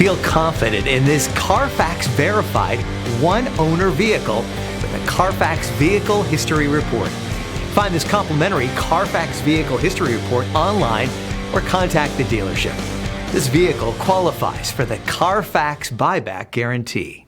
Feel confident in this CARFAX verified one-owner vehicle with a CARFAX Vehicle History Report. Find this complimentary CARFAX Vehicle History Report online or contact the dealership. This vehicle qualifies for the CARFAX Buyback Guarantee.